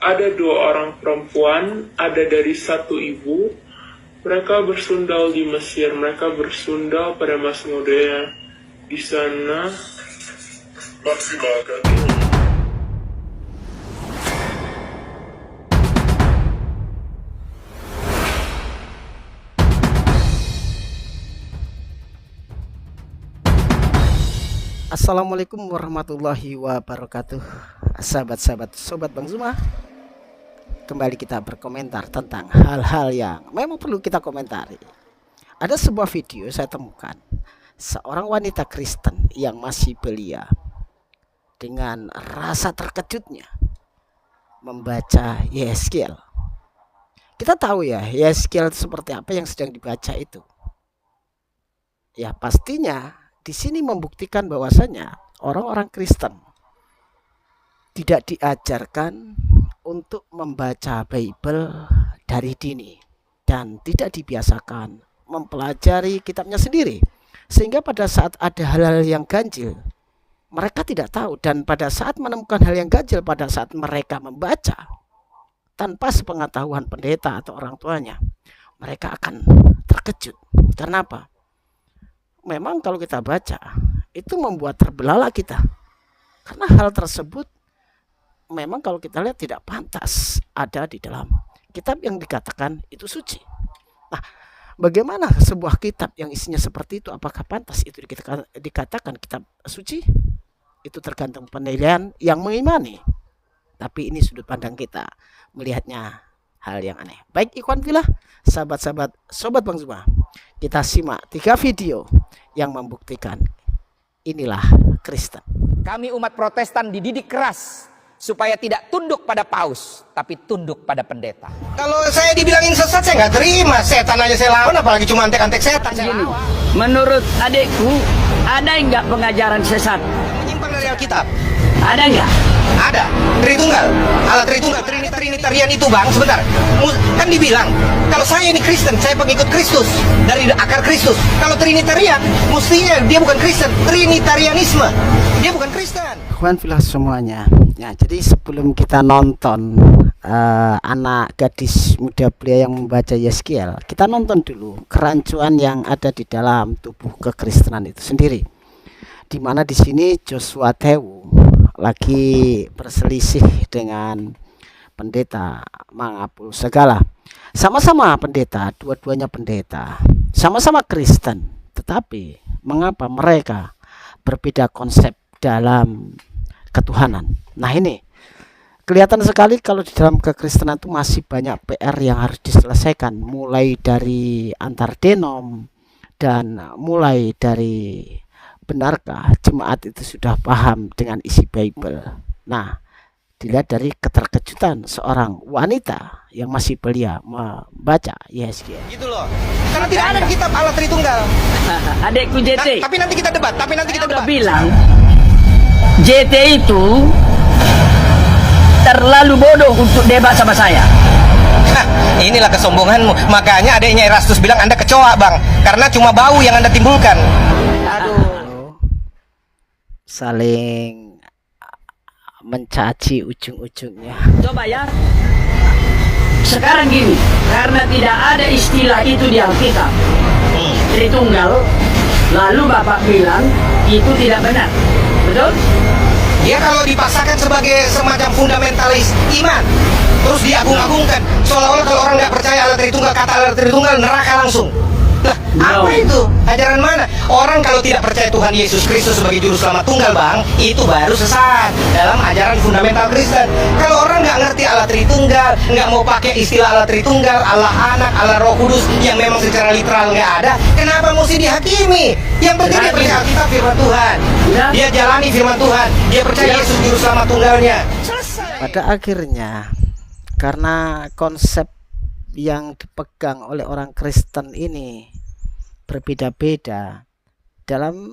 Ada dua orang perempuan, ada dari satu ibu. Mereka bersundal di Mesir, mereka bersundal pada Masmodea. Di sana maksimalkan. Assalamualaikum warahmatullahi wabarakatuh. Sahabat-sahabat, sobat Bang Zuma, kembali kita berkomentar tentang hal-hal yang memang perlu kita komentari. Ada sebuah video saya temukan, seorang wanita Kristen yang masih belia dengan rasa terkejutnya membaca Yehezkiel. Kita tahu ya, Yehezkiel seperti apa yang sedang dibaca itu. Ya pastinya di sini membuktikan bahwasanya orang-orang Kristen tidak diajarkan untuk membaca Bible dari dini dan tidak dibiasakan mempelajari kitabnya sendiri, sehingga pada saat ada hal-hal yang ganjil mereka tidak tahu, dan pada saat menemukan hal yang ganjil pada saat mereka membaca tanpa sepengetahuan pendeta atau orang tuanya, mereka akan terkejut. Karena apa? Memang kalau kita baca itu membuat terbelalak kita, karena hal tersebut memang kalau kita lihat tidak pantas ada di dalam kitab yang dikatakan itu suci. Nah, bagaimana sebuah kitab yang isinya seperti itu, apakah pantas itu dikatakan kitab suci? Itu tergantung penilaian yang mengimani. Tapi ini sudut pandang kita melihatnya hal yang aneh. Baik ikhwan fillah, sahabat-sahabat, sobat Bang Zuma, kita simak 3 video yang membuktikan inilah Kristen. Kami umat Protestan dididik keras supaya tidak tunduk pada paus, tapi tunduk pada pendeta. Kalau saya dibilangin sesat, saya nggak terima. Setan aja saya lawan, apalagi cuma antek-antek setan. Gini, menurut adikku, ada enggak pengajaran sesat? Menyimpang dari Alkitab. Ada enggak? Ada. Tritunggal. Allah Tritunggal, Trinitarian itu bang, sebentar. Kan dibilang, kalau saya ini Kristen, saya pengikut Kristus. Dari akar Kristus. Kalau Trinitarian, mestinya dia bukan Kristen. Trinitarianisme. Dia bukan Kristen. Ikhwan fillah semuanya. Ya, jadi sebelum kita nonton anak gadis muda belia yang membaca Yehezkiel, kita nonton dulu kerancuan yang ada di dalam tubuh kekristenan itu sendiri. Di mana di sini Joshua Tewu lagi berselisih dengan pendeta Mangapul Segala. Sama-sama pendeta, dua-duanya pendeta, sama-sama Kristen, tetapi mengapa mereka berbeda konsep dalam ketuhanan? Nah ini kelihatan sekali kalau di dalam kekristenan itu masih banyak PR yang harus diselesaikan, mulai dari antar denom dan mulai dari benarkah jemaat itu sudah paham dengan isi Bible. Nah, dilihat dari keterkejutan seorang wanita yang masih belia membaca Yehezkiel. Gitu loh. Karena tidak ada kitab Allah Tritunggal. Adekku JT. Tapi nanti kita debat. Udah bilang JT itu terlalu bodoh untuk debat sama saya. Hah, inilah kesombonganmu. Makanya adiknya Erastus bilang Anda kecoa bang, karena cuma bau yang Anda timbulkan. Aduh. Saling mencaci ujung-ujungnya. Coba ya. Sekarang gini, karena tidak ada istilah itu di Alkitab, Tritunggal, lalu Bapak bilang itu tidak benar. Betul? Dia kalau dipaksakan sebagai semacam fundamentalis iman, terus diagung-agungkan, seolah-olah kalau orang nggak percaya Allah Tritunggal, kata Allah Tritunggal, neraka langsung. Lah, apa itu? Ajaran mana? Orang kalau tidak percaya Tuhan Yesus Kristus sebagai juru selamat tunggal bang, itu baru sesat dalam ajaran fundamental Kristen. Kalau orang nggak ngerti Allah Tritunggal, nggak mau pakai istilah Allah Tritunggal, Allah Anak, Allah Roh Kudus yang memang secara literal nggak ada, kenapa mesti dihakimi? Yang penting dia percaya Alkitab firman Tuhan, dia jalani firman Tuhan, dia percaya Yesus juru selamat tunggalnya. Selesai. Pada akhirnya, karena konsep yang dipegang oleh orang Kristen ini berbeda-beda dalam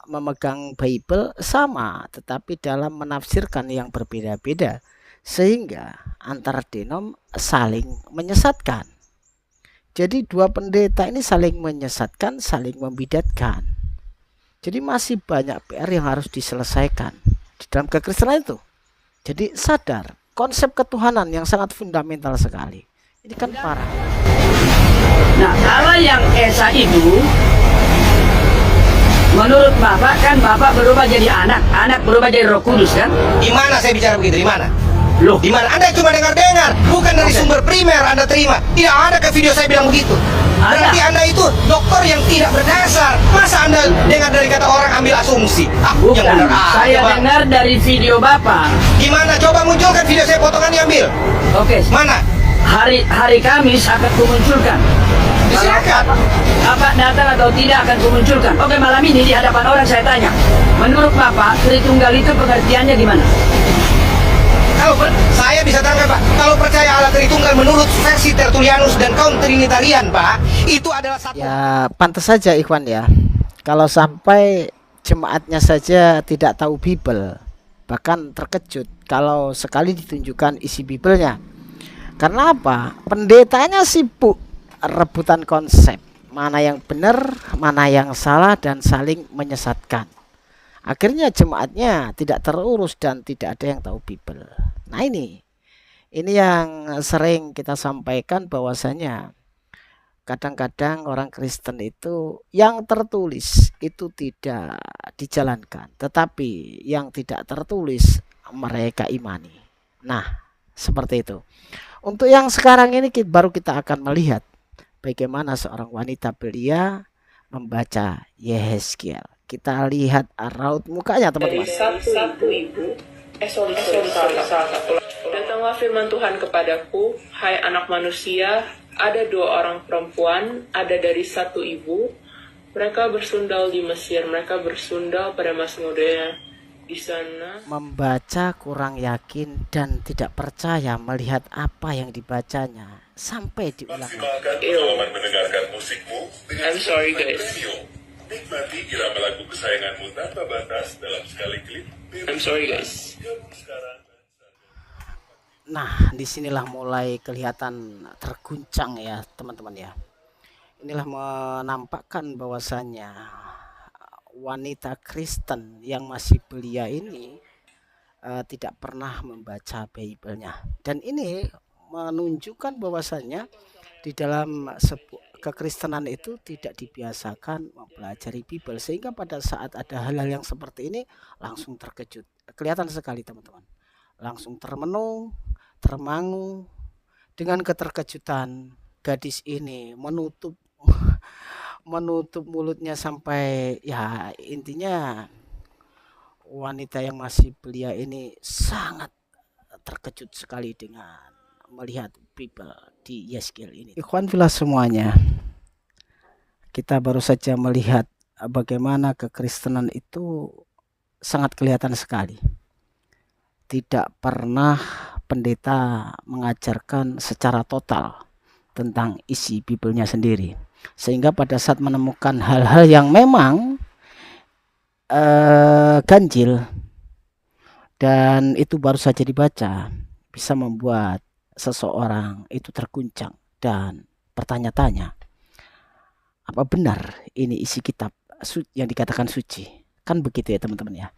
memegang Bible sama, tetapi dalam menafsirkan yang berbeda-beda, sehingga antar denom saling menyesatkan. Jadi dua pendeta ini saling menyesatkan, saling membidatkan. Jadi masih banyak PR yang harus diselesaikan di dalam kekristenan itu. Jadi sadar konsep ketuhanan yang sangat fundamental sekali. Ini kan parah. Nah, kalau yang Esa itu, menurut Bapak kan Bapak berubah jadi anak berubah jadi Roh Kudus kan? Di mana saya bicara begitu? Di mana? Loh, Di mana? Anda cuma dengar-dengar, bukan dari sumber primer Anda terima. Tidak ada ke video saya bilang begitu. Berarti Anda itu dokter yang tidak berdasar. Masa Anda dengar dari kata orang ambil asumsi? Yang bukan. benar Saya Pak. dengar dari video Bapak. Gimana? Coba munculkan video saya, potongan diambil. Oke, Mana? hari Kamis akan kumunculkan. Silakan. Bapak datang atau tidak akan kumunculkan. Oke, malam ini di hadapan orang saya tanya, menurut Bapak Tritunggal itu pengertiannya gimana? Saya bisa terangkan Pak, kalau percaya Allah Tritunggal menurut versi Tertullianus dan kaum Trinitarian Pak, itu adalah satu. Ya pantas saja Ikhwan ya, kalau sampai jemaatnya saja tidak tahu Bible, bahkan terkejut kalau sekali ditunjukkan isi Biblenya. Karena apa? Pendetanya sibuk rebutan konsep, mana yang benar, mana yang salah, dan saling menyesatkan. Akhirnya jemaatnya tidak terurus dan tidak ada yang tahu Bible. Nah ini yang sering kita sampaikan, bahwasanya kadang-kadang orang Kristen itu yang tertulis itu tidak dijalankan, tetapi yang tidak tertulis mereka imani. Nah seperti itu. Untuk yang sekarang ini baru kita akan melihat bagaimana seorang wanita belia membaca Yehezkiel. Kita lihat raut mukanya teman-teman. Dari satu ibu, datanglah firman Tuhan kepadaku, hai anak manusia, ada 2 orang perempuan, ada dari satu ibu, mereka bersundal di Mesir, mereka bersundal pada Masmodea. Di sana Membaca kurang yakin dan tidak percaya melihat apa yang dibacanya sampai diulang. Maksimalkan pengalaman mendengarkan musikmu dengan I'm sorry, Spotify guys. Premium. Nikmati irama lagu kesayanganmu tanpa batas dalam sekali klik. I'm sorry guys. Sekarang. Nah, disinilah mulai kelihatan terguncang ya teman-teman ya. Inilah menampakkan bahwasannya wanita Kristen yang masih belia ini tidak pernah membaca Bible-nya. Dan ini menunjukkan bahwasannya di dalam kekristenan itu tidak dibiasakan mempelajari Bible, sehingga pada saat ada hal-hal yang seperti ini langsung terkejut. Kelihatan sekali teman-teman, langsung termenung, termangu dengan keterkejutan. Gadis ini menutup mulutnya sampai ya intinya wanita yang masih belia ini sangat terkejut sekali dengan melihat Bible di Yehezkiel ini. Ikhwan fillah semuanya, kita baru saja melihat bagaimana kekristenan itu sangat kelihatan sekali. Tidak pernah pendeta mengajarkan secara total tentang isi Bible-nya sendiri, sehingga pada saat menemukan hal-hal yang memang ganjil dan itu baru saja dibaca, bisa membuat seseorang itu terguncang dan bertanya-tanya, apa benar ini isi kitab yang dikatakan suci? Kan begitu ya teman-teman ya.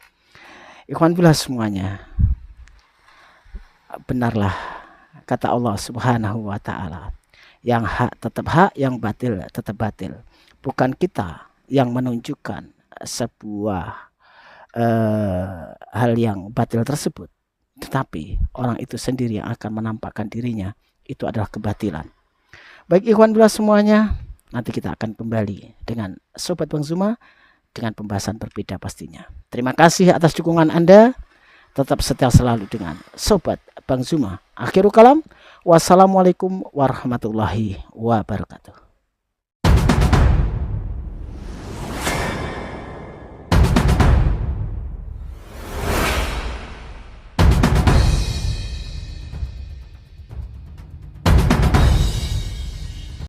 Ikhwan fillah semuanya, benarlah kata Allah Subhanahu wa taala, yang hak tetap hak, yang batil tetap batil. Bukan kita yang menunjukkan sebuah hal yang batil tersebut, tetapi orang itu sendiri yang akan menampakkan dirinya itu adalah kebatilan. Baik ikhwan fillah semuanya, nanti kita akan kembali dengan Sobat Bang Zuma dengan pembahasan berbeda pastinya. Terima kasih atas dukungan Anda. Tetap setia selalu dengan Sobat Bang Zuma. Akhirul kalam, wassalamualaikum warahmatullahi wabarakatuh.